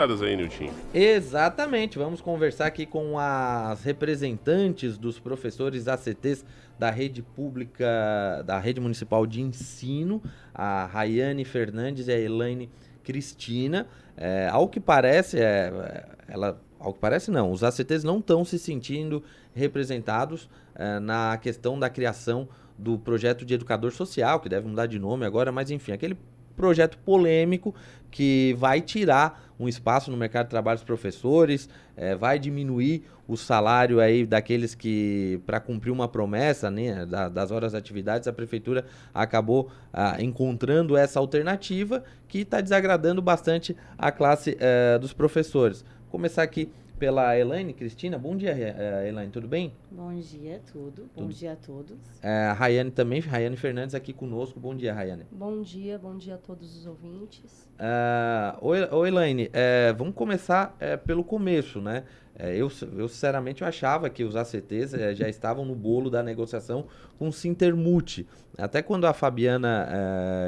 Aí, Nilton. Exatamente, vamos conversar aqui com as representantes dos professores ACTs da rede pública, da rede municipal de ensino, a Rayane Fernandes e a Elaine Cristina. Ao que parece, ao que parece não, os ACTs não estão se sentindo representados na questão da criação do projeto de educador social, que deve mudar de nome agora, mas enfim, aquele projeto polêmico que vai tirar um espaço no mercado de trabalho dos professores, vai diminuir o salário aí daqueles que, para cumprir uma promessa, né, das horas de atividades, a prefeitura acabou encontrando essa alternativa que está desagradando bastante a classe dos professores. Vou começar aqui pela Elaine Cristina. Bom dia, Elaine, tudo bem? Bom dia, tudo. Bom dia a todos. A Rayane também, Rayane Fernandes aqui conosco. Bom dia, Rayane. Bom dia a todos os ouvintes. Oi, Elaine, vamos começar pelo começo, né? Eu sinceramente eu achava que os ACTs já estavam no bolo da negociação com o Sintermut. Até quando a Fabiana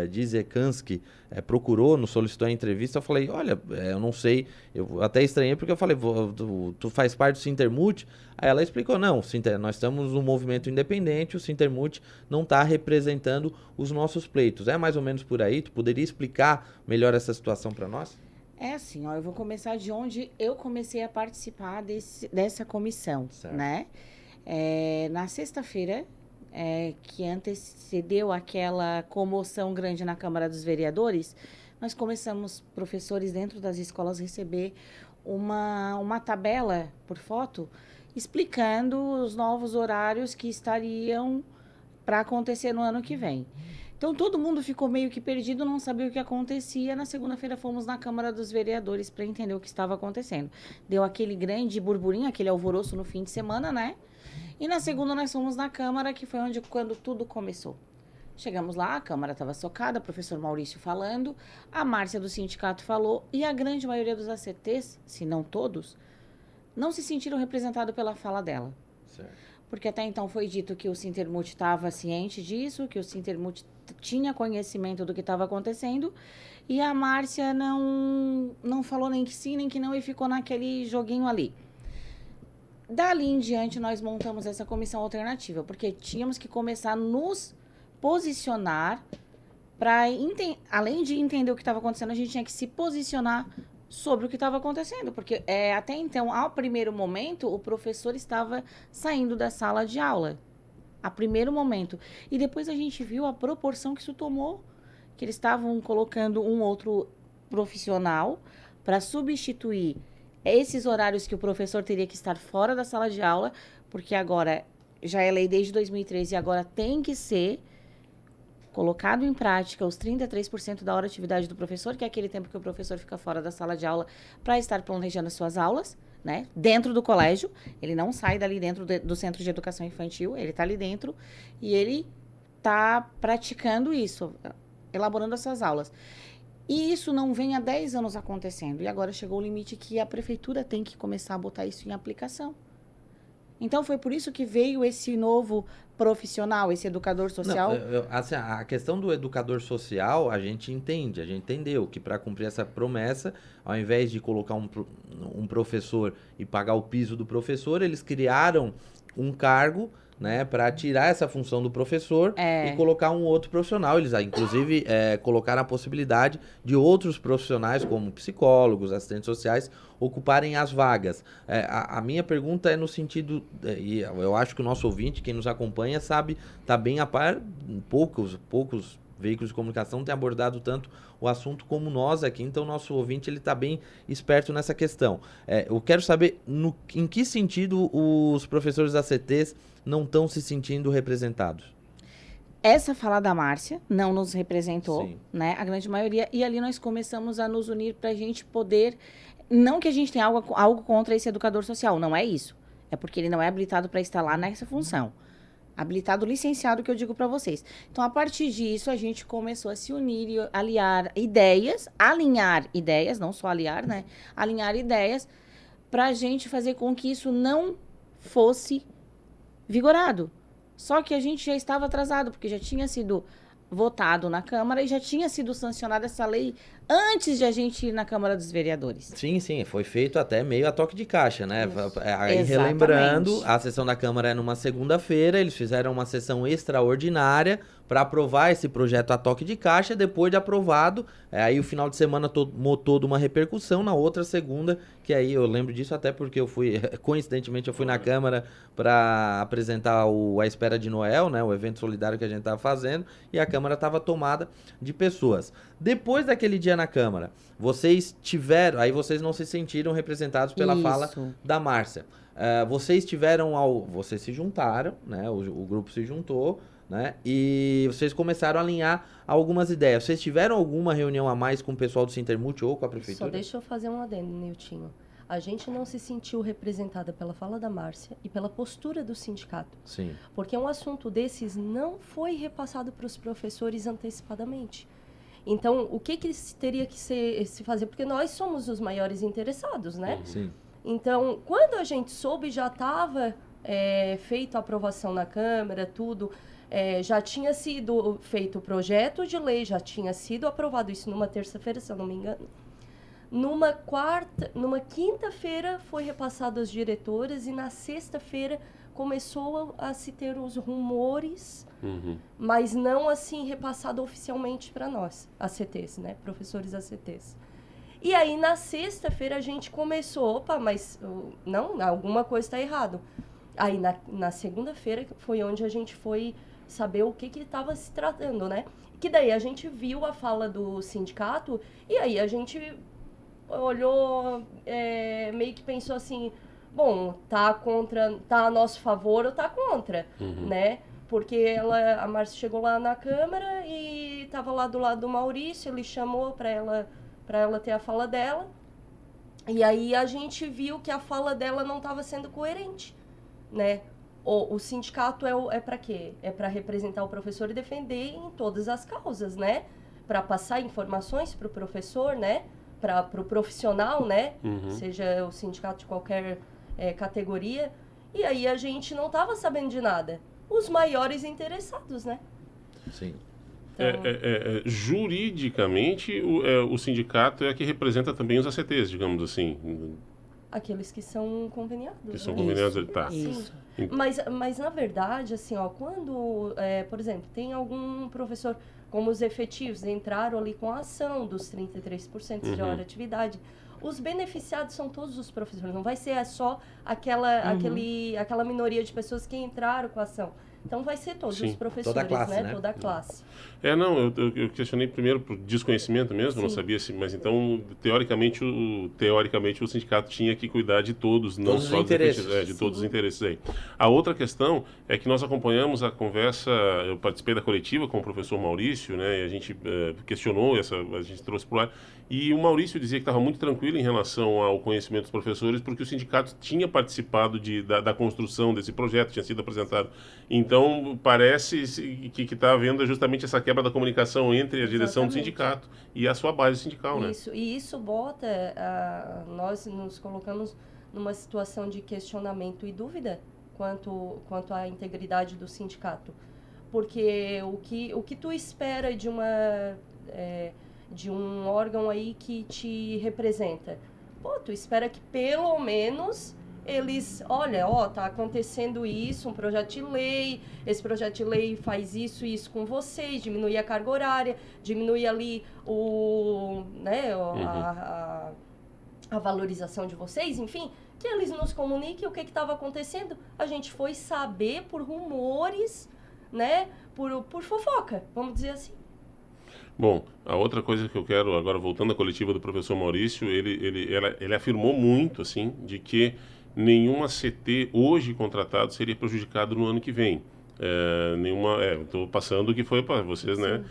Dzizekanski nos solicitou a entrevista, eu falei, olha, eu não sei, eu até estranhei porque eu falei, tu faz parte do Sintermut? Aí ela explicou, não, nós estamos no movimento independente, o Sintermut não está representando os nossos pleitos. É mais ou menos por aí? Tu poderia explicar melhor essa situação para nós? É assim, ó, eu vou começar de onde eu comecei a participar dessa comissão, Certo. né? Na sexta-feira, que antecedeu aquela comoção grande na Câmara dos Vereadores, nós começamos, professores dentro das escolas, receber uma tabela por foto explicando os novos horários que estariam para acontecer no ano que vem. Então, todo mundo ficou meio que perdido, não sabia o que acontecia. Na segunda-feira, fomos na Câmara dos Vereadores para entender o que estava acontecendo. Deu aquele grande burburinho, aquele alvoroço no fim de semana, né? E na segunda, nós fomos na Câmara, que foi quando tudo começou. Chegamos lá, a Câmara estava socada, o professor Maurício falando, a Márcia do sindicato falou, e a grande maioria dos ACTs, se não todos, não se sentiram representados pela fala dela. Certo. Porque até então foi dito que o Sintermut estava ciente disso, que o Sintermut tinha conhecimento do que estava acontecendo, e a Márcia não falou nem que sim, nem que não, e ficou naquele joguinho ali. Dali em diante, nós montamos essa comissão alternativa, porque tínhamos que começar a nos posicionar para, além de entender o que estava acontecendo, a gente tinha que se posicionar sobre o que estava acontecendo, porque até então, ao primeiro momento, o professor estava saindo da sala de aula, a primeiro momento, e depois a gente viu a proporção que isso tomou, que eles estavam colocando um outro profissional para substituir esses horários que o professor teria que estar fora da sala de aula, porque agora já é lei desde 2013 e agora tem que ser colocado em prática os 33% da hora de atividade do professor, que é aquele tempo que o professor fica fora da sala de aula para estar planejando as suas aulas, né? Dentro do colégio. Ele não sai dali dentro do centro de educação infantil, ele está ali dentro e ele está praticando isso, elaborando as suas aulas. E isso não vem há 10 anos acontecendo. E agora chegou o limite que a prefeitura tem que começar a botar isso em aplicação. Então, foi por isso que veio esse novo profissional, esse educador social. Não, assim, a questão do educador social, a gente entendeu que para cumprir essa promessa, ao invés de colocar um professor e pagar o piso do professor, eles criaram um cargo, né, para tirar essa função do professor e colocar um outro profissional. Eles, inclusive, colocaram a possibilidade de outros profissionais, como psicólogos, assistentes sociais, ocuparem as vagas. A minha pergunta é no sentido, e eu acho que o nosso ouvinte, quem nos acompanha, sabe, está bem a par, poucos veículos de comunicação têm abordado tanto o assunto como nós aqui, então o nosso ouvinte está bem esperto nessa questão. Eu quero saber em que sentido os professores ACTs não estão se sentindo representados. Essa fala da Márcia não nos representou, Sim. né? A grande maioria. E ali nós começamos a nos unir para a gente poder... Não que a gente tenha algo contra esse educador social, não é isso. É porque ele não é habilitado para estar lá nessa função. Habilitado licenciado, que eu digo para vocês. Então, a partir disso, a gente começou a se unir e alinhar ideias, não só aliar, né? Alinhar ideias para a gente fazer com que isso não fosse vigorado. Só que a gente já estava atrasado, porque já tinha sido votado na Câmara e já tinha sido sancionada essa lei antes de a gente ir na Câmara dos Vereadores. Sim, sim, foi feito até meio a toque de caixa, né? Aí, Exatamente. relembrando, a sessão da Câmara é numa segunda-feira, eles fizeram uma sessão extraordinária para aprovar esse projeto a toque de caixa. Depois de aprovado, aí o final de semana tomou toda uma repercussão. Na outra segunda, que aí eu lembro disso até porque eu fui, coincidentemente, eu fui na Câmara para apresentar a Espera de Noel, né? O evento solidário que a gente estava fazendo, e a Câmara estava tomada de pessoas. Depois daquele dia na Câmara, vocês tiveram, aí vocês não se sentiram representados pela fala da Márcia. Vocês vocês se juntaram, né? O grupo se juntou, né? E vocês começaram a alinhar algumas ideias. Vocês tiveram alguma reunião a mais com o pessoal do Sintermult ou com a prefeitura? Só deixa eu fazer um adendo, Niltinho. A gente não se sentiu representada pela fala da Márcia e pela postura do sindicato. Sim. Porque um assunto desses não foi repassado para os professores antecipadamente. Então, o que teria que se fazer? Porque nós somos os maiores interessados, né? Sim. Então, quando a gente soube, já estava feita a aprovação na Câmara, tudo. Já tinha sido feito o projeto de lei, já tinha sido aprovado isso numa terça-feira, se eu não me engano. Numa quinta-feira foi repassado às diretoras e na sexta-feira começou a se ter os rumores, mas não assim repassado oficialmente para nós, ACTs, né? Professores ACTs. E aí na sexta-feira a gente começou, opa, mas não, alguma coisa está errado. Aí na segunda-feira foi onde a gente foi saber o que estava se tratando, né? Que daí a gente viu a fala do sindicato e aí a gente olhou, meio que pensou assim, bom, tá a nosso favor ou tá contra, né? Porque a Márcia chegou lá na Câmara e estava lá do lado do Maurício, ele chamou para ela ter a fala dela, e aí a gente viu que a fala dela não estava sendo coerente, né? O sindicato é para quê? É para representar o professor e defender em todas as causas, né? Para passar informações para o professor, né? Para o profissional, né? Seja o sindicato de qualquer categoria. E aí a gente não estava sabendo de nada. Os maiores interessados, né? Sim. Então... Juridicamente, o sindicato é que representa também os ACTs, digamos assim. Aqueles que são conveniados. Que são né? conveniados, tá. Isso. Mas na verdade, assim, ó, quando, por exemplo, tem algum professor, como os efetivos, entraram ali com a ação dos 33% de hora de atividade, os beneficiados são todos os professores, não vai ser só aquela minoria de pessoas que entraram com a ação. Então vai ser todos os professores, toda a classe, né? Toda a classe. Não, eu questionei primeiro por desconhecimento mesmo, não sabia se... Mas então, teoricamente o sindicato tinha que cuidar de todos, não Todos só os interesses. de todos os interesses aí. A outra questão é que nós acompanhamos a conversa, eu participei da coletiva com o professor Maurício, né, e a gente questionou, a gente trouxe por lá, e o Maurício dizia que estava muito tranquilo em relação ao conhecimento dos professores, porque o sindicato tinha participado da construção desse projeto, tinha sido apresentado. Então, parece que está havendo justamente essa quebra da comunicação entre a direção do sindicato e a sua base sindical, né? Isso, e isso bota, nós nos colocamos numa situação de questionamento e dúvida quanto à integridade do sindicato. Porque o que tu espera de um órgão aí que te representa? Pô, tu espera que pelo menos... eles, olha, tá acontecendo isso, um projeto de lei, esse projeto de lei faz isso e isso com vocês, diminui a carga horária, diminui ali a valorização de vocês, enfim, que eles nos comuniquem o que estava acontecendo. A gente foi saber por rumores, né, por fofoca, vamos dizer assim. Bom, a outra coisa que eu quero, agora voltando à coletiva do professor Maurício, ele afirmou muito, assim, de que nenhuma CT hoje contratado seria prejudicado no ano que vem. Estou passando o que foi para vocês, né?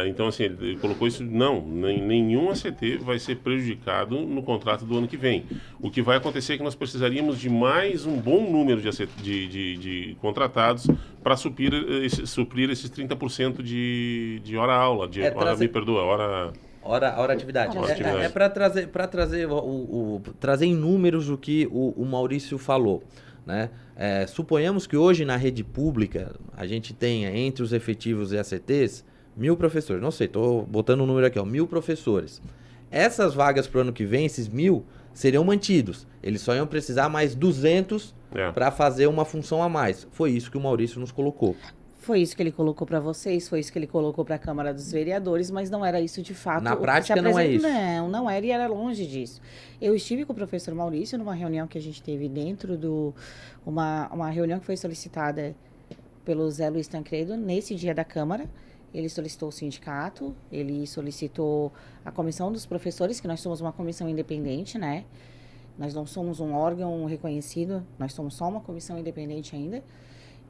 Então, assim, ele colocou isso, nenhum ACT vai ser prejudicado no contrato do ano que vem. O que vai acontecer é que nós precisaríamos de mais um bom número de contratados para suprir esses 30% de hora-aula, Hora atividade. Hora atividade. É para trazer trazer em números o que o Maurício falou, né? Suponhamos que hoje na rede pública a gente tenha entre os efetivos e ACTs 1.000 professores. Não sei, estou botando um número aqui, 1.000 professores. Essas vagas para o ano que vem, esses 1.000, seriam mantidos. Eles só iam precisar mais 200 para fazer uma função a mais. Foi isso que o Maurício nos colocou. Foi isso que ele colocou para vocês, foi isso que ele colocou para a Câmara dos Vereadores, mas não era isso de fato. Na prática não é isso. Não era e era longe disso. Eu estive com o professor Maurício numa reunião que a gente teve dentro uma reunião que foi solicitada pelo Zé Luiz Tancredo nesse dia da Câmara. Ele solicitou o sindicato, ele solicitou a comissão dos professores, que nós somos uma comissão independente, né? Nós não somos um órgão reconhecido, nós somos só uma comissão independente ainda.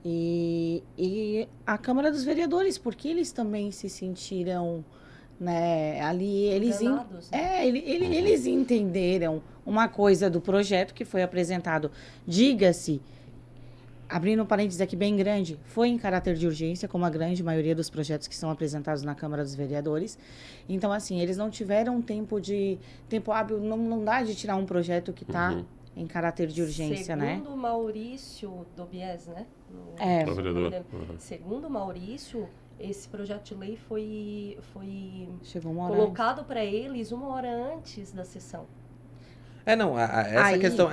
E a Câmara dos Vereadores, porque eles também se sentiram, né, ali, eles entenderam uma coisa do projeto que foi apresentado, diga-se, abrindo um parênteses aqui bem grande, foi em caráter de urgência, como a grande maioria dos projetos que são apresentados na Câmara dos Vereadores. Então, assim, eles não tiveram tempo hábil, não dá de tirar um projeto que está em caráter de urgência, né? Segundo Maurício Dobies, né? Segundo Maurício, esse projeto de lei foi colocado para eles 1 hora antes da sessão.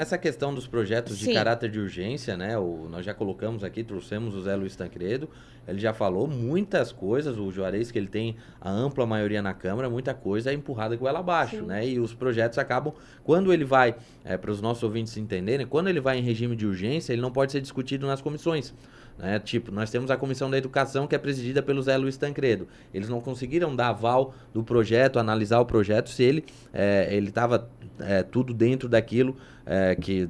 Essa questão dos projetos de caráter de urgência, né? Nós já colocamos aqui, trouxemos o Zé Luiz Tancredo, ele já falou muitas coisas, o Juarez, que ele tem a ampla maioria na Câmara, muita coisa é empurrada com ela abaixo, né? E os projetos acabam, quando ele vai, para os nossos ouvintes entenderem, quando ele vai em regime de urgência, ele não pode ser discutido nas comissões. Né? Tipo, nós temos a Comissão da Educação, que é presidida pelo Zé Luiz Tancredo. Eles não conseguiram dar aval do projeto, analisar o projeto, se ele estava tudo dentro daquilo,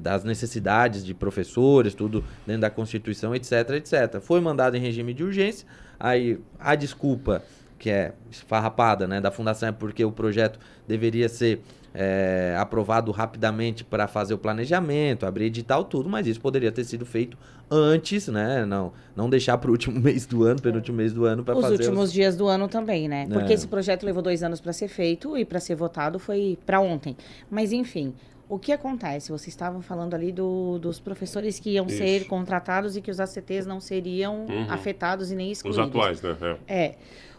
das necessidades de professores, tudo dentro da Constituição, etc, etc. Foi mandado em regime de urgência, aí a desculpa, que é esfarrapada, né, da Fundação, é porque o projeto deveria ser aprovado rapidamente para fazer o planejamento, abrir edital, tudo, mas isso poderia ter sido feito antes, né? Não deixar para o último mês do ano, penúltimo mês do ano para fazer... Os últimos dias do ano também, né? Porque esse projeto levou 2 anos para ser feito e para ser votado foi para ontem. Mas, enfim, o que acontece? Vocês estavam falando ali dos professores que iam ser contratados e que os ACTs não seriam afetados e nem excluídos. Os atuais, né?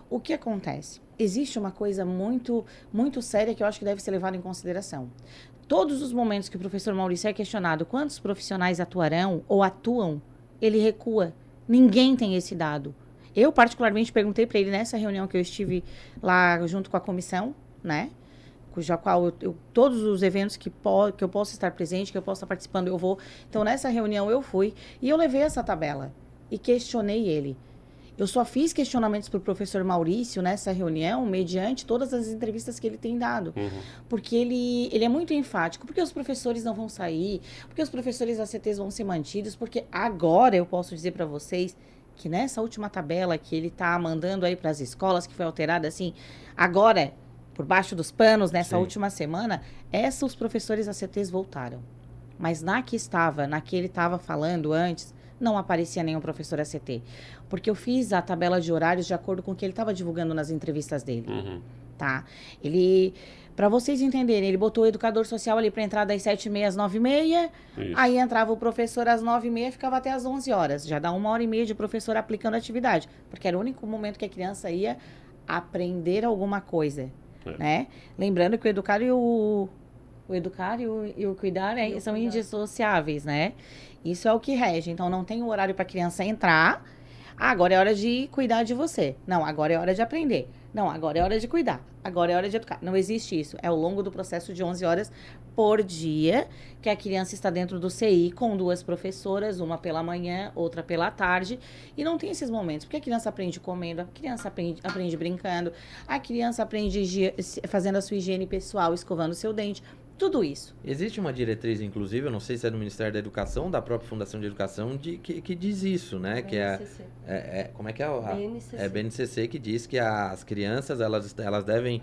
O que acontece? Existe uma coisa muito, muito séria que eu acho que deve ser levada em consideração. Todos os momentos que o professor Maurício é questionado quantos profissionais atuarão ou atuam, ele recua. Ninguém tem esse dado. Eu, particularmente, perguntei para ele nessa reunião que eu estive lá junto com a comissão, né? Cuja qual todos os eventos que eu posso estar presente, que eu posso estar participando, eu vou. Então, nessa reunião eu fui e eu levei essa tabela e questionei ele. Eu só fiz questionamentos para o professor Maurício nessa reunião, mediante todas as entrevistas que ele tem dado. Porque ele é muito enfático. Porque os professores não vão sair, porque os professores ACTs vão ser mantidos, porque agora eu posso dizer para vocês que nessa última tabela que ele está mandando aí para as escolas, que foi alterada assim, agora, por baixo dos panos, nessa última semana, os professores ACTs voltaram. Mas na que ele estava falando antes, não aparecia nenhum professor ACT. Porque eu fiz a tabela de horários de acordo com o que ele estava divulgando nas entrevistas dele. Tá? Para vocês entenderem, ele botou o educador social ali para entrar das 7h30 às 9h30. Aí entrava o professor às 9h30 e ficava até às 11 horas. Já dá 1h30 de professor aplicando a atividade. Porque era o único momento que a criança ia aprender alguma coisa. Né? Lembrando que o educar e o cuidar são indissociáveis, né? Isso é o que rege. Então, não tem o horário para a criança entrar. Agora é hora de cuidar de você. Não, agora é hora de aprender. Não, agora é hora de cuidar. Agora é hora de educar. Não existe isso. É ao longo do processo de 11 horas por dia que a criança está dentro do CI com 2 professoras, uma pela manhã, outra pela tarde. E não tem esses momentos. Porque a criança aprende comendo, a criança aprende brincando, a criança aprende fazendo a sua higiene pessoal, escovando o seu dente. Tudo isso. Existe uma diretriz, inclusive, eu não sei se é do Ministério da Educação, da própria Fundação de Educação, que diz isso, né? Que como é que é? BNCC. É a BNCC que diz que as crianças, elas devem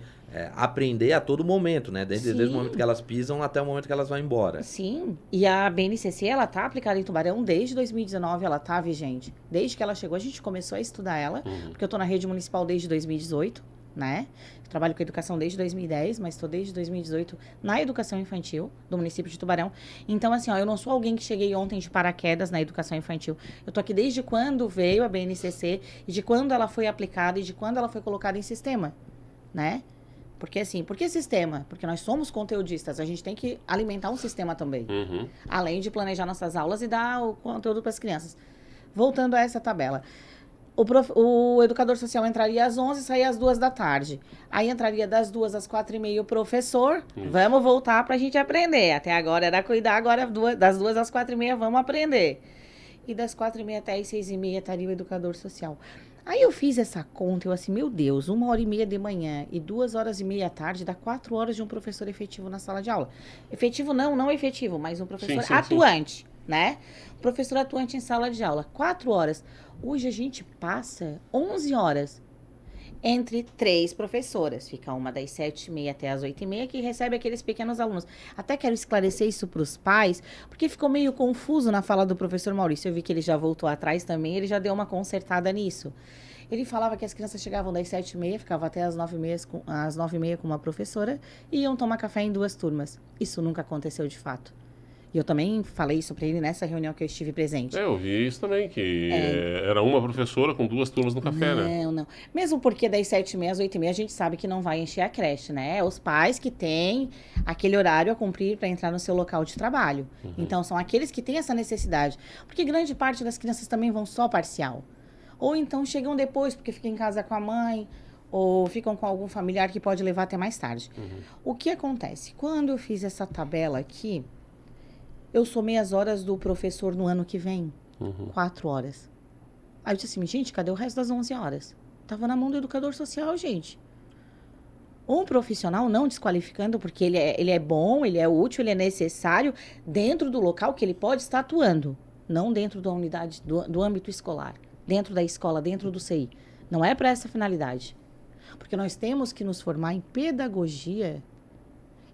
aprender a todo momento, né? Desde o momento que elas pisam até o momento que elas vão embora. Sim, e a BNCC, ela tá aplicada em Tubarão desde 2019, ela tá vigente. Desde que ela chegou, a gente começou a estudar ela, porque eu tô na rede municipal desde 2018. Né? Trabalho com educação desde 2010, mas estou desde 2018 na educação infantil do município de Tubarão. Então, assim, eu não sou alguém que cheguei ontem de paraquedas na educação infantil. Eu tô aqui desde quando veio a BNCC e de quando ela foi aplicada e de quando ela foi colocada em sistema, né? Porque assim, por que sistema? Porque nós somos conteudistas, a gente tem que alimentar um sistema também. Além de planejar nossas aulas e dar o conteúdo para as crianças. Voltando a essa tabela. O educador social entraria às 11h, saía às 2 da tarde. Aí entraria das 2 às 4h30 o professor. Vamos voltar para a gente aprender. Até agora era cuidar, agora das 2 às 4h30 vamos aprender. E das 4h30 até as 6h30 estaria o educador social. Aí eu fiz essa conta, eu assim, meu Deus, 1h30 de manhã e 2h30 à tarde, dá 4 horas de um professor efetivo na sala de aula. Efetivo não efetivo, mas um professor atuante, né? Professor atuante em sala de aula, 4 horas. Hoje a gente passa 11 horas entre 3 professoras. Fica uma das 7h30 até as 8h30, que recebe aqueles pequenos alunos. Até quero esclarecer isso para os pais, porque ficou meio confuso na fala do professor Maurício. Eu vi que ele já voltou atrás também, ele já deu uma consertada nisso. Ele falava que as crianças chegavam das 7h30, ficavam até as 9h30 com uma professora e iam tomar café em 2 turmas. Isso nunca aconteceu de fato. E eu também falei isso para ele nessa reunião que eu estive presente. Eu vi isso também, que era uma professora com 2 turmas no café, né? Não. Mesmo porque das 7h30 às 8h30 a gente sabe que não vai encher a creche, né? Os pais que têm aquele horário a cumprir para entrar no seu local de trabalho. Então, são aqueles que têm essa necessidade. Porque grande parte das crianças também vão só parcial. Ou então chegam depois porque ficam em casa com a mãe, ou ficam com algum familiar que pode levar até mais tarde. O que acontece? Quando eu fiz essa tabela aqui, eu somei as horas do professor no ano que vem. 4 horas. Aí eu disse assim, gente, cadê o resto das 11 horas? Tava na mão do educador social, gente. Um profissional, não desqualificando, porque ele é bom, ele é útil, ele é necessário dentro do local que ele pode estar atuando. Não dentro da unidade, do âmbito escolar. Dentro da escola, dentro do CI. Não é para essa finalidade. Porque nós temos que nos formar em pedagogia.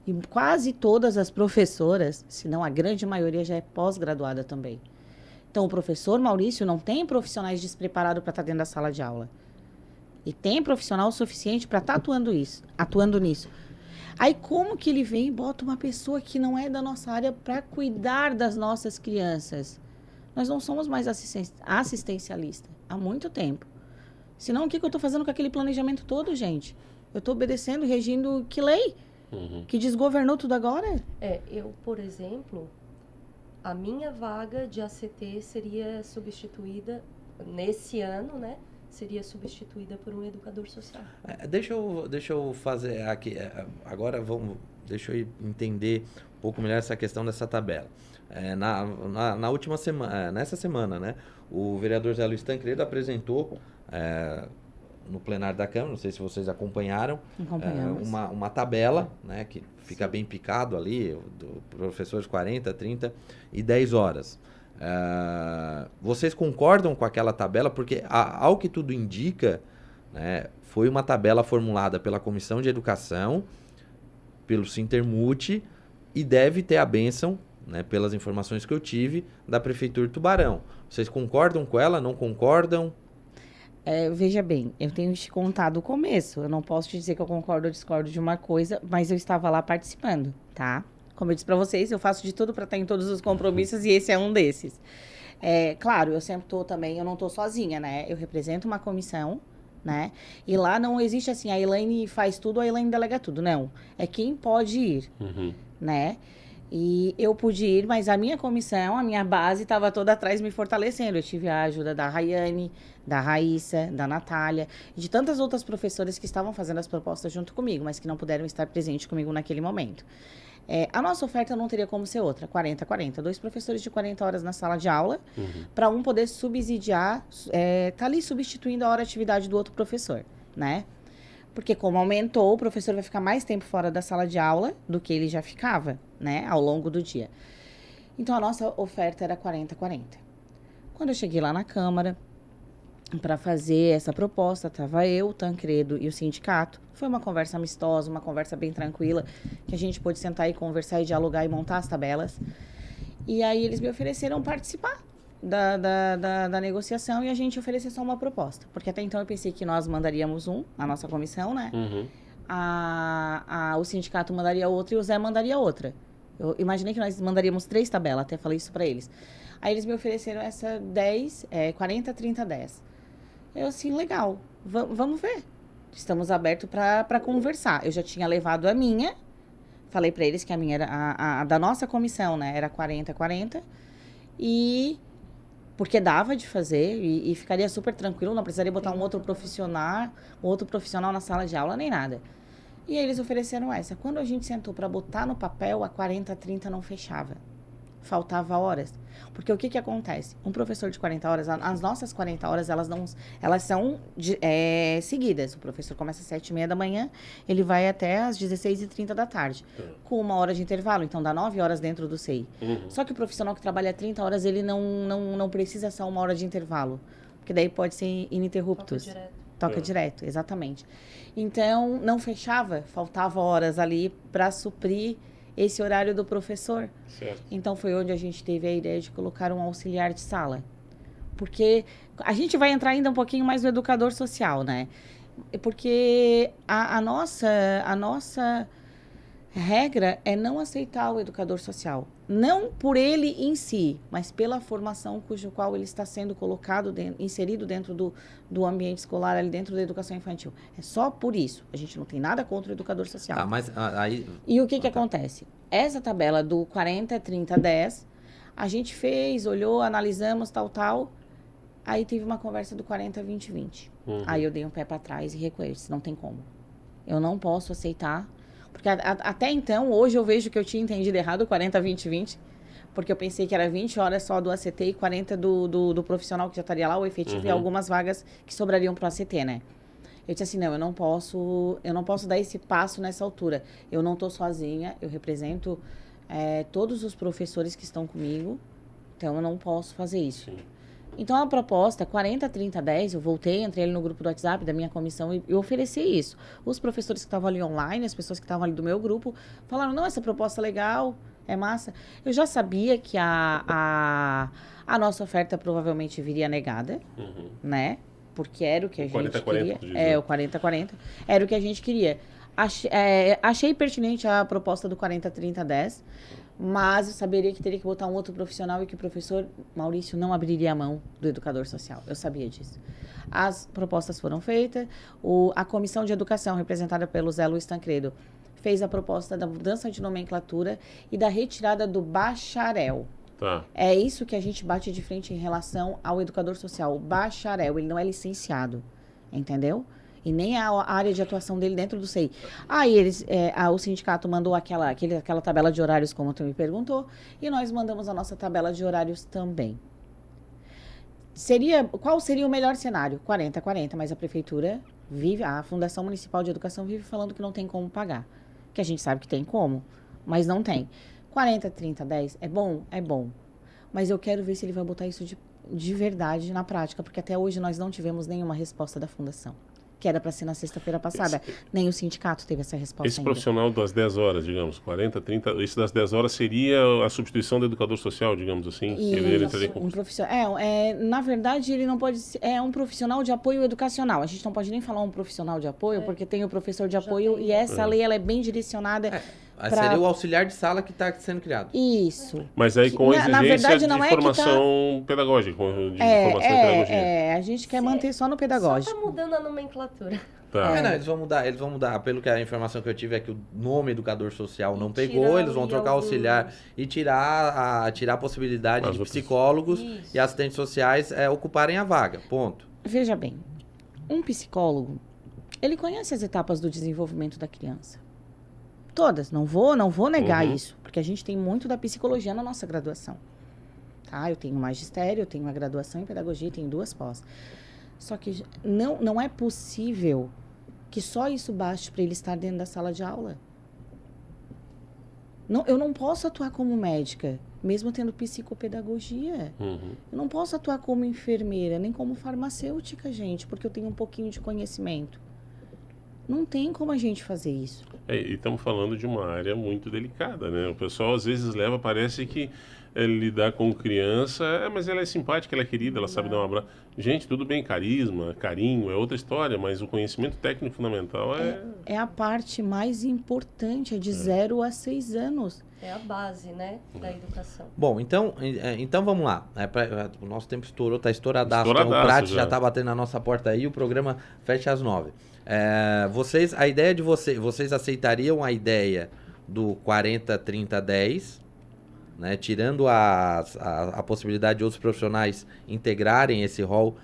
E quase todas as professoras, se não a grande maioria, já é pós-graduada também. Então, o professor Maurício não tem profissionais despreparados para estar dentro da sala de aula. E tem profissional suficiente para estar atuando nisso. Aí, como que ele vem e bota uma pessoa que não é da nossa área para cuidar das nossas crianças? Nós não somos mais assistencialistas há muito tempo. Senão, o que eu estou fazendo com aquele planejamento todo, gente? Eu estou obedecendo, regindo que lei? Que desgovernou tudo agora? Eu, por exemplo, a minha vaga de ACT seria substituída, nesse ano, né? Seria substituída por um educador social. Deixa eu fazer aqui, agora deixa eu entender um pouco melhor essa questão dessa tabela. Na última semana, nessa semana, né? O vereador Zé Luiz Tancredo apresentou no plenário da Câmara, não sei se vocês acompanharam, uma tabela, né, que fica bem picado ali, do professores 40, 30 e 10 horas. Vocês concordam com aquela tabela? Porque, ao que tudo indica, né, foi uma tabela formulada pela Comissão de Educação, pelo Sintermut, e deve ter a bênção, né, pelas informações que eu tive, da Prefeitura de Tubarão. Vocês concordam com ela? Não concordam? Veja bem, eu tenho te contado o começo. Eu não posso te dizer que eu concordo ou discordo de uma coisa, mas eu estava lá participando, tá? Como eu disse para vocês, eu faço de tudo para estar em todos os compromissos e esse é um desses. Claro, eu sempre estou também, eu não estou sozinha, né? Eu represento uma comissão, né? E lá não existe assim, a Elaine faz tudo, a Elaine delega tudo, não. É quem pode ir, né? E eu pude ir, mas a minha comissão, a minha base estava toda atrás me fortalecendo. Eu tive a ajuda da Rayane, da Raíssa, da Natália, e de tantas outras professoras que estavam fazendo as propostas junto comigo, mas que não puderam estar presentes comigo naquele momento. A nossa oferta não teria como ser outra, 40-40. 2 professores de 40 horas na sala de aula, para um poder subsidiar, tá ali substituindo a hora de atividade do outro professor, né? Porque como aumentou, o professor vai ficar mais tempo fora da sala de aula do que ele já ficava, né, ao longo do dia. Então, a nossa oferta era 40-40. Quando eu cheguei lá na Câmara, para fazer essa proposta, estava eu, o Tancredo e o sindicato. Foi uma conversa amistosa, uma conversa bem tranquila, que a gente pôde sentar e conversar e dialogar e montar as tabelas. E aí eles me ofereceram participar da negociação e a gente ofereceu só uma proposta. Porque até então eu pensei que nós mandaríamos a nossa comissão, né? O sindicato mandaria outra e o Zé mandaria outra. Eu imaginei que nós mandaríamos 3 tabelas, até falei isso para eles. Aí eles me ofereceram essa 40, 30, 10. Eu assim, legal, vamos ver. estamos abertos para conversar. Eu já tinha levado a minha, falei para eles que a minha era a da nossa comissão, né? Era 40-40. E porque dava de fazer e ficaria super tranquilo, não precisaria botar um outro profissional na sala de aula, nem nada. E aí eles ofereceram essa. Quando a gente sentou para botar no papel, a 40-30 não fechava. Faltava horas. Porque o que acontece? Um professor de 40 horas, as nossas 40 horas, elas são seguidas. O professor começa às 7h30 da manhã, ele vai até às 16h30 da tarde, com 1 hora de intervalo. Então, dá 9 horas dentro do CEI. Só que o profissional que trabalha 30 horas, ele não precisa só 1 hora de intervalo. Porque daí pode ser ininterruptos. Toca direto, exatamente. Então, não fechava, faltava horas ali para suprir esse horário do professor. Certo. Então, foi onde a gente teve a ideia de colocar um auxiliar de sala. Porque a gente vai entrar ainda um pouquinho mais no educador social, né? Porque a nossa regra é não aceitar o educador social. Não por ele em si, mas pela formação cujo qual ele está sendo colocado, inserido dentro do ambiente escolar, ali dentro da educação infantil. É só por isso. A gente não tem nada contra o educador social. Mas aí... E o que acontece? Essa tabela do 40, 30, 10, a gente fez, olhou, analisamos, tal. Aí teve uma conversa do 40, 20, 20. Aí eu dei um pé para trás e recuei. Disse, não tem como. Eu não posso aceitar. Porque até então, hoje eu vejo que eu tinha entendido errado 40, 20, 20. Porque eu pensei que era 20 horas só do ACT e 40 do profissional que já estaria lá, o efetivo, e algumas vagas que sobrariam para o ACT, né? Eu disse assim, não, eu não posso dar esse passo nessa altura. Eu não estou sozinha, eu represento todos os professores que estão comigo, então eu não posso fazer isso. Sim. Então, a proposta 40, 30, 10, eu voltei, entrei ali no grupo do WhatsApp da minha comissão e ofereci isso. Os professores que estavam ali online, as pessoas que estavam ali do meu grupo, falaram, não, essa proposta é legal, é massa. Eu já sabia que a nossa oferta provavelmente viria negada, né? Porque era o que a gente queria. O 40-40. Era o que a gente queria. Achei pertinente a proposta do 40, 30, 10, mas eu saberia que teria que botar um outro profissional e que o professor Maurício não abriria a mão do educador social. Eu sabia disso. As propostas foram feitas. A comissão de educação, representada pelo Zé Luiz Tancredo, fez a proposta da mudança de nomenclatura e da retirada do bacharel. Tá. É isso que a gente bate de frente em relação ao educador social. O bacharel, ele não é licenciado, entendeu? E nem a área de atuação dele dentro do CEI. Aí o sindicato mandou aquela tabela de horários, como tu me perguntou, e nós mandamos a nossa tabela de horários também. Qual seria o melhor cenário? 40-40, mas a prefeitura a Fundação Municipal de Educação vive falando que não tem como pagar. Que a gente sabe que tem como, mas não tem. 40, 30, 10, é bom? É bom. Mas eu quero ver se ele vai botar isso de verdade na prática, porque até hoje nós não tivemos nenhuma resposta da Fundação. Que era para ser na sexta-feira passada. Nem o sindicato teve essa resposta Esse ainda. Profissional das 10 horas, digamos, 40, 30... Esse das 10 horas seria a substituição do educador social, digamos assim? Ele entraria com... Na verdade, ele não pode ser... É um profissional de apoio educacional. A gente não pode nem falar um profissional de apoio, porque tem o professor de apoio e essa lei ela é bem direcionada... Seria o auxiliar de sala que está sendo criado. Isso. Mas aí com exigência na verdade, não de formação pedagógica. pedagógica. A gente quer manter só no pedagógico. Só tá mudando a nomenclatura. Tá. Não, eles vão mudar. Pelo que a informação que eu tive é que o nome educador social não pegou, eles vão trocar auxiliar e tirar a possibilidade de psicólogos e assistentes sociais ocuparem a vaga. Ponto. Veja bem, um psicólogo, ele conhece as etapas do desenvolvimento da criança. Todas, não vou negar isso, porque a gente tem muito da psicologia na nossa graduação. Tá? Eu tenho magistério, eu tenho uma graduação em pedagogia e tenho 2 pós. Só que não é possível que só isso baste para ele estar dentro da sala de aula. Eu não posso atuar como médica, mesmo tendo psicopedagogia. Eu não posso atuar como enfermeira, nem como farmacêutica, gente, porque eu tenho um pouquinho de conhecimento. Não tem como a gente fazer isso. E estamos falando de uma área muito delicada, né? O pessoal às vezes parece que lidar com criança, mas ela é simpática, ela é querida, ela sabe dar um abraço. Gente, tudo bem, carisma, carinho, é outra história, mas o conhecimento técnico fundamental É a parte mais importante, é de 0 a 6 anos. É a base, né, da educação. Bom, então vamos lá. O nosso tempo estourou, tá estouradaço. Então, o Estouradaço Prat já. já tá batendo na nossa porta aí, o programa fecha às 9. A ideia de vocês aceitariam a ideia do 40, 30, 10, né? Tirando a possibilidade de outros profissionais integrarem esse rol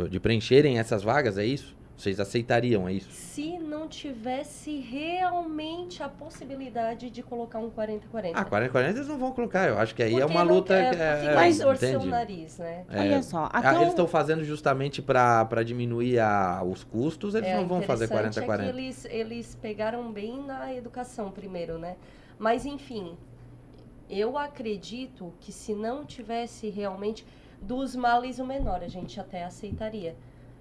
de preencherem essas vagas, é isso? Vocês aceitariam, é isso? Se não tivesse realmente a possibilidade de colocar um 40-40. 40 eles não vão colocar. Eu acho que aí é Porque uma não luta... quer, mas torcer o entende? nariz, né? Olha só, Eles estão fazendo justamente para diminuir os custos, eles não vão fazer 40-40. É que eles pegaram bem na educação primeiro, né? Mas, enfim, eu acredito que se não tivesse realmente dos males o menor, a gente até aceitaria.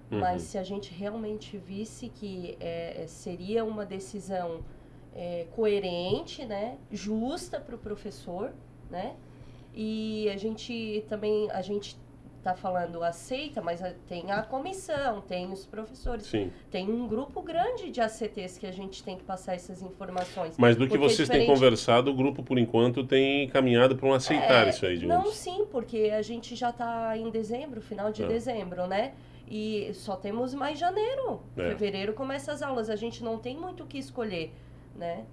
Mas se a gente realmente visse que seria uma decisão coerente, né? Justa para o professor, né? E a gente está falando aceita, mas tem a comissão, tem os professores. Sim. Tem um grupo grande de ACTs que a gente tem que passar essas informações. Mas do que Porque vocês têm conversado, o grupo, por enquanto, tem caminhado para um aceitar isso aí, digamos. Não, sim, porque a gente já está em dezembro, final de dezembro, né? E só temos mais janeiro. Fevereiro começa as aulas. A gente não tem muito o que escolher, né?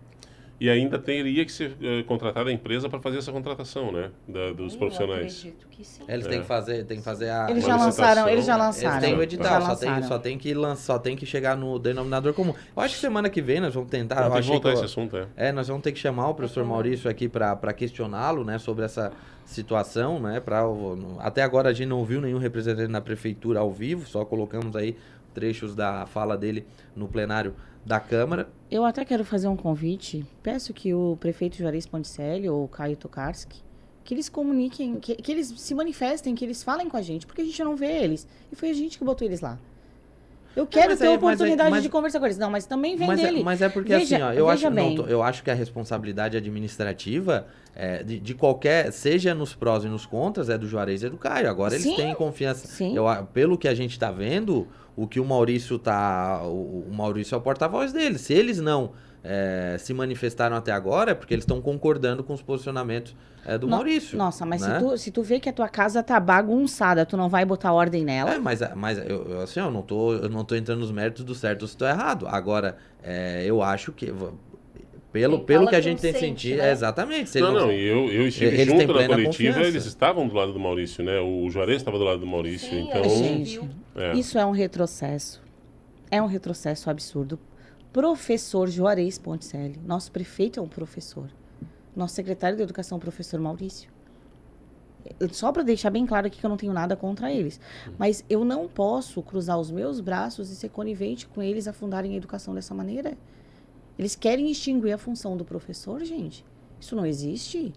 E ainda teria que ser contratada a empresa para fazer essa contratação, né? Dos profissionais. Eu acredito que sim. Eles têm que fazer a... Eles uma já lançaram, eles já licitação. lançaram. Eles têm o edital, Já só tem que chegar no denominador comum. Eu acho que semana que vem nós vamos tentar... Tem que voltar esse assunto, nós vamos ter que chamar o professor Maurício aqui para questioná-lo, né, sobre essa situação, né? Até agora a gente não viu nenhum representante da prefeitura ao vivo, só colocamos aí trechos da fala dele no plenário da Câmara. Eu até quero fazer um convite. Peço que o prefeito Juarez Ponticelli ou o Caio Tokarski, que eles comuniquem, que eles se manifestem, que eles falem com a gente, porque a gente não vê eles. E foi a gente que botou eles lá. Eu quero ter a oportunidade de conversar com eles. Não, mas também vem dele. Mas é porque assim, ó, eu acho que a responsabilidade administrativa de qualquer, seja nos prós e nos contras, é do Juarez e do Caio. Agora eles têm confiança. Sim. Pelo que a gente está vendo, o que o Maurício o Maurício é o porta-voz deles. Se eles não se manifestaram até agora, é porque eles estão concordando com os posicionamentos do Maurício. Nossa, mas né? se tu vê que a tua casa tá bagunçada, tu não vai botar ordem nela? Mas eu não tô entrando nos méritos do certo ou se tô errado. Agora, eu acho que... Pelo que a gente tem sentido, né? Exatamente. Se Não, eu estive eles junto têm na plena coletiva, confiança. eles estavam do lado do Maurício, né? O Juarez estava do lado do Maurício, Sim, então... Gente, É. isso é um retrocesso. É um retrocesso absurdo. Professor Juarez Ponticelli, nosso prefeito é um professor. Nosso secretário de Educação, professor Maurício. Só para deixar bem claro aqui que eu não tenho nada contra eles. Mas eu não posso cruzar os meus braços e ser conivente com eles a fundarem a educação dessa maneira. Eles querem extinguir a função do professor, gente. Isso não existe.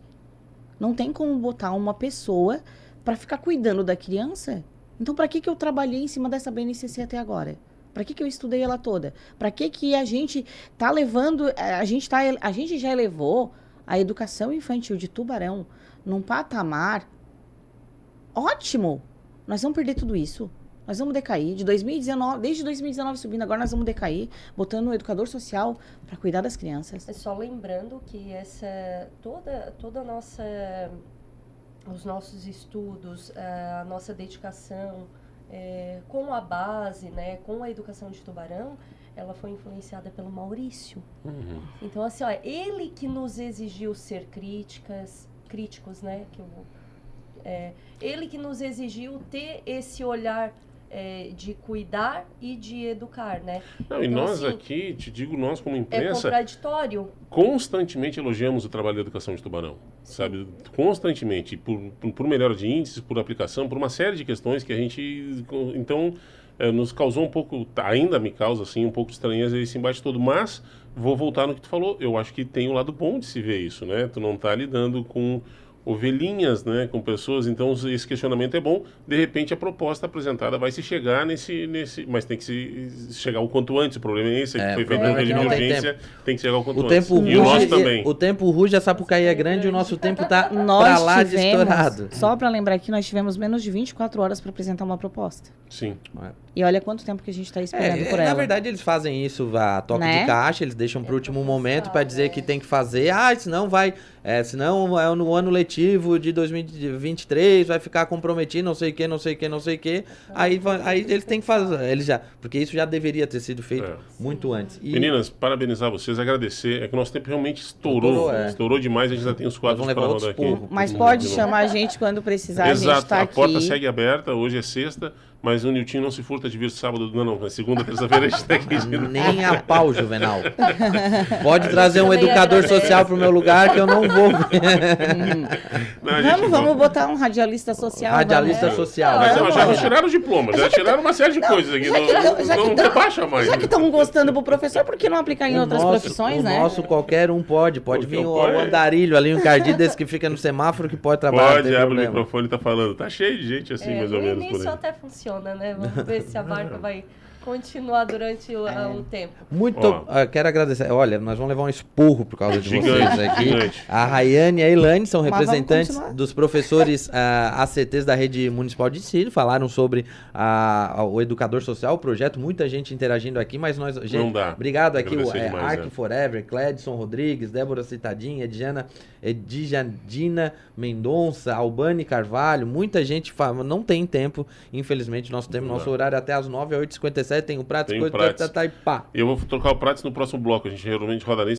Não tem como botar uma pessoa para ficar cuidando da criança. Então, para que eu trabalhei em cima dessa BNCC até agora? Para que eu estudei ela toda? Para que a gente tá levando... A gente já elevou a educação infantil de Tubarão num patamar ótimo. Nós vamos perder tudo isso. Nós vamos decair. Desde 2019 subindo, agora nós vamos decair, botando um educador social para cuidar das crianças. É só lembrando que toda a nossa... os nossos estudos, a nossa dedicação com a base, né, com a educação de Tubarão, ela foi influenciada pelo Maurício. Uhum. Então, assim, ó, ele que nos exigiu ser críticos, né, ele que nos exigiu ter esse olhar de cuidar e de educar, né? Não, e então, nós assim, aqui, te digo, nós como é imprensa, contraditório. constantemente elogiamos o trabalho da educação de Tubarão, sabe? Constantemente, por melhora de índices, por aplicação, por uma série de questões que a gente... Então, nos causou um pouco, ainda me causa, assim, um pouco de estranheza esse embate todo, mas vou voltar no que tu falou, eu acho que tem um lado bom de se ver isso, né? Tu não tá lidando com ovelhinhas, né, com pessoas, então esse questionamento é bom. De repente a proposta apresentada vai se chegar mas tem que se chegar o quanto antes. O problema é esse, que foi feito no regime de urgência, tem que chegar o quanto antes. E o nosso também. O tempo ruge, a Sapucaí é grande e o nosso tempo tá pra lá de estourado. Só para lembrar aqui, nós tivemos menos de 24 horas para apresentar uma proposta. Sim. E olha quanto tempo que a gente está esperando por ela. Na verdade, eles fazem isso a toque de caixa, eles deixam pro último momento para dizer que tem que fazer. Senão vai... senão no ano letivo de 2023 vai ficar comprometido, não sei o que. Aí eles têm que fazer. Porque isso já deveria ter sido feito muito antes. Meninas, parabenizar vocês, agradecer. É que o nosso tempo realmente estourou demais, a gente já tem os quadros para rodar aqui. Mas pode chamar a gente quando precisar, Exato, a gente tá aqui. A porta segue aberta, hoje é sexta. Mas o Niltinho não se furta de vir sábado, não, segunda, terça-feira a gente tá aqui. Nem a pau, Juvenal. Pode trazer um educador social pro meu lugar que eu não vou. Vamos botar um radialista social. Radialista social. Mas já tiraram o diploma, já tiraram uma série de coisas aqui. Não rebaixa mais. Já que estão gostando pro professor, por que não aplicar em outras profissões, né? O nosso qualquer um pode vir o andarilho ali, um encardido desse que fica no semáforo que pode trabalhar. Pode, abre o microfone e tá falando. Tá cheio de gente assim, mais ou menos. No início até funciona, né? Vamos ver se a barca vai continuar durante um tempo. Quero agradecer. Olha, nós vamos levar um esporro por causa de vocês aqui. Gigante. A Rayane e a Elaine são representantes dos professores ACTs da Rede Municipal de Ensino. Falaram sobre o educador social, o projeto. Muita gente interagindo aqui, mas nós... Gente, não dá. Obrigado aqui, Ark Forever, Cledson Rodrigues, Débora Citadinha, Edjandina Mendonça, Albani Carvalho. Muita gente fala, não tem tempo, infelizmente, nosso horário é até as 9h, 8h57. Tem o Prates, coisa, e pá. Eu vou trocar o Prates no próximo bloco. A gente realmente roda nisso.